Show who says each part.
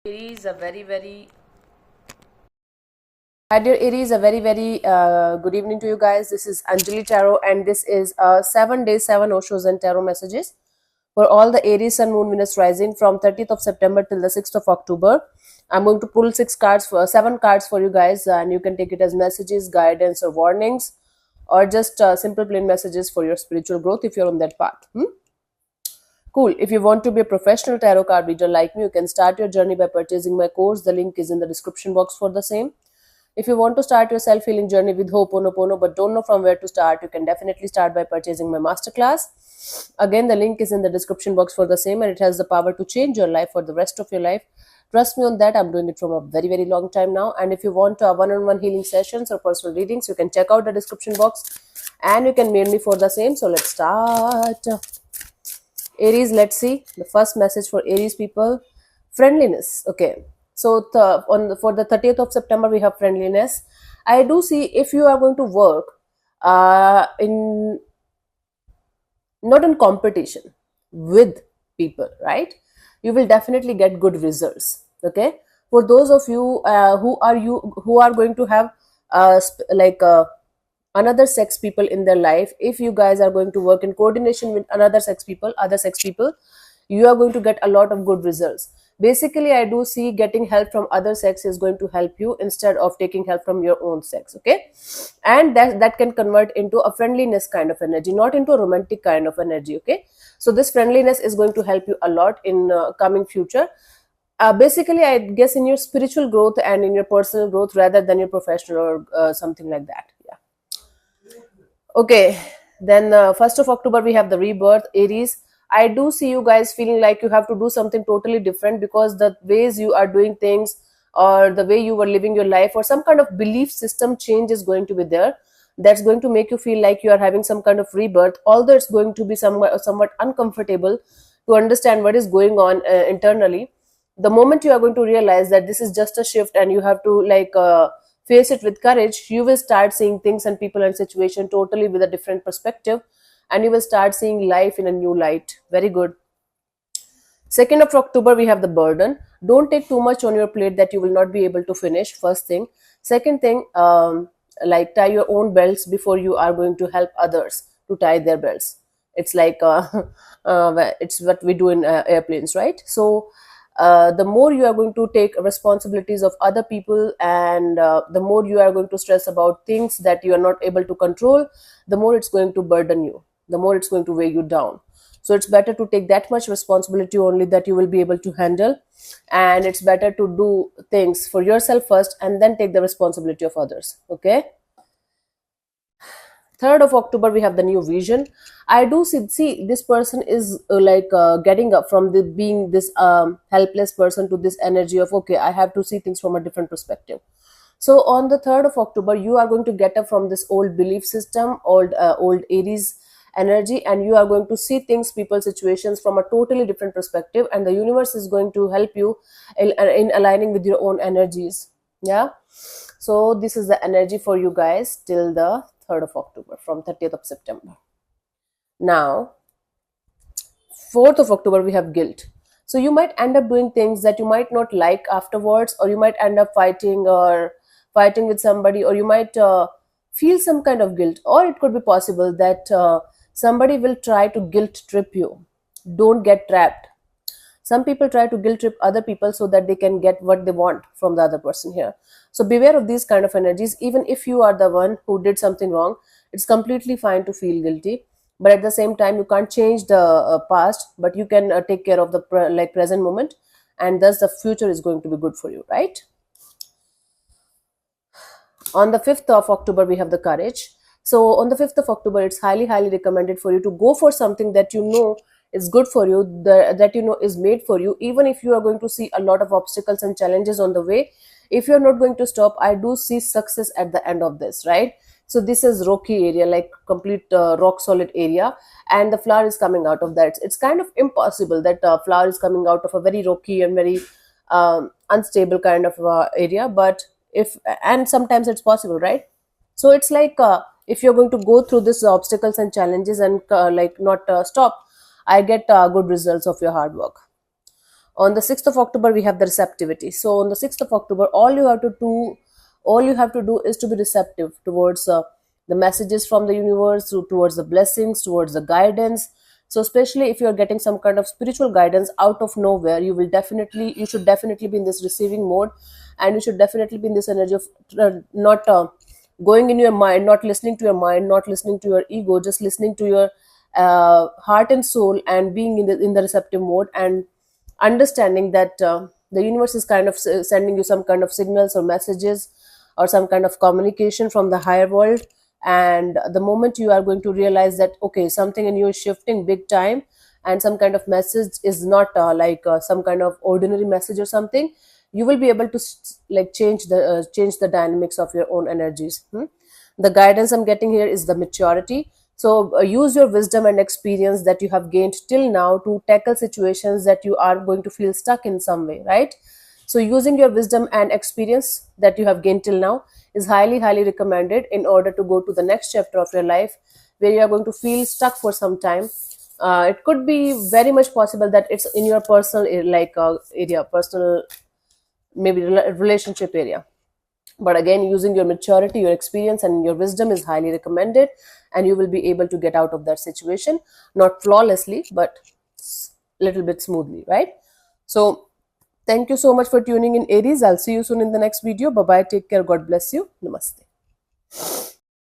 Speaker 1: Aries, a very Hi dear Aries, a very good evening to you guys. This is Anjali Tarot, and this is 7 days, 7 Oshos and Tarot messages for all the Aries Sun Moon Venus rising from 30th of September till the 6th of October. I'm going to pull 7 cards for you guys, and you can take it as messages, guidance, or warnings, or just simple plain messages for your spiritual growth if you're on that path. Cool. If you want to be a professional tarot card reader like me, you can start your journey by purchasing my course. The link is in the description box for the same. If you want to start your self-healing journey with Ho'oponopono but don't know from where to start, you can definitely start by purchasing my masterclass. Again, the link is in the description box for the same, and it has the power to change your life for the rest of your life. Trust me on that. I'm doing it from a very long time now. And if you want one-on-one healing sessions or personal readings, you can check out the description box and you can mail me for the same. So let's start. Aries, let's see the first message for Aries people. Friendliness. Okay, so for the 30th of September we have friendliness. I do see if you are going to work in not in competition with people, right, you will definitely get good results. Okay, for those of you who are going to have another sex people in their life, if you guys are going to work in coordination with other sex people, you are going to get a lot of good results. Basically, I do see getting help from other sex is going to help you instead of taking help from your own sex. Okay, and that can convert into a friendliness kind of energy, not into a romantic kind of energy. Okay, so this friendliness is going to help you a lot in coming future. Basically, I guess in your spiritual growth and in your personal growth rather than your professional or something like that. Yeah. Okay, then 1st of October we have the rebirth, Aries. I do see you guys feeling like you have to do something totally different because the ways you are doing things or the way you were living your life or some kind of belief system change is going to be there. That's going to make you feel like you are having some kind of rebirth, although it's going to be somewhat uncomfortable to understand what is going on internally. The moment you are going to realize that this is just a shift and you have to face it with courage, you will start seeing things and people and situation totally with a different perspective, and you will start seeing life in a new light. Very good. 2nd of October we have the burden. Don't take too much on your plate that you will not be able to finish. First thing. Second thing, tie your own belts before you are going to help others to tie their belts. It's it's what we do in airplanes, right? So the more you are going to take responsibilities of other people, and the more you are going to stress about things that you are not able to control, the more it's going to burden you, the more it's going to weigh you down. So it's better to take that much responsibility only that you will be able to handle, and it's better to do things for yourself first and then take the responsibility of others. Okay, 3rd of October we have the new vision. I do see this person is getting up from the being this helpless person to this energy of, okay, I have to see things from a different perspective. So on the 3rd of October you are going to get up from this old belief system, old Aries energy, and you are going to see things, people, situations from a totally different perspective, and the universe is going to help you in aligning with your own energies. Yeah, so this is the energy for you guys till the 3rd of October from 30th of September. Now 4th of October we have guilt. So you might end up doing things that you might not like afterwards, or you might end up fighting with somebody, or you might feel some kind of guilt, or it could be possible that somebody will try to guilt trip you. Don't get trapped. Some people try to guilt trip other people so that they can get what they want from the other person here. So beware of these kind of energies. Even if you are the one who did something wrong, it's completely fine to feel guilty. But at the same time, you can't change the past, but you can take care of the present moment, and thus the future is going to be good for you, right? On the 5th of October we have the courage. So on the 5th of October it's highly recommended for you to go for something that you know is good for you, that you know is made for you, even if you are going to see a lot of obstacles and challenges on the way. If you're not going to stop, I do see success at the end of this, right? So this is rocky area, like complete rock solid area, and the flower is coming out of that. It's kind of impossible that flower is coming out of a very rocky and very unstable kind of area, but if and sometimes it's possible, right? So it's if you're going to go through these obstacles and challenges and not stop, I get good results of your hard work. On the 6th of October, we have the receptivity. So on the 6th of October, all you have to do is to be receptive towards the messages from the universe, towards the blessings, towards the guidance. So especially if you are getting some kind of spiritual guidance out of nowhere, you should definitely be in this receiving mode, and you should definitely be in this energy of not going in your mind, not listening to your mind, not listening to your ego, just listening to your heart and soul, and being in the receptive mode, and understanding that the universe is kind of sending you some kind of signals or messages or some kind of communication from the higher world. And the moment you are going to realize that okay, something in you is shifting big time, and some kind of message is not some kind of ordinary message or something, you will be able to change the dynamics of your own energies. The guidance I'm getting here is the maturity. So use your wisdom and experience that you have gained till now to tackle situations that you are going to feel stuck in some way, right? So using your wisdom and experience that you have gained till now is highly, highly recommended in order to go to the next chapter of your life where you are going to feel stuck for some time. It could be very much possible that it's in your personal area, personal, maybe relationship area. But again, using your maturity, your experience, and your wisdom is highly recommended, and you will be able to get out of that situation, not flawlessly, but little bit smoothly, right? So thank you so much for tuning in, Aries. I'll see you soon in the next video. Bye bye. Take care. God bless you. Namaste.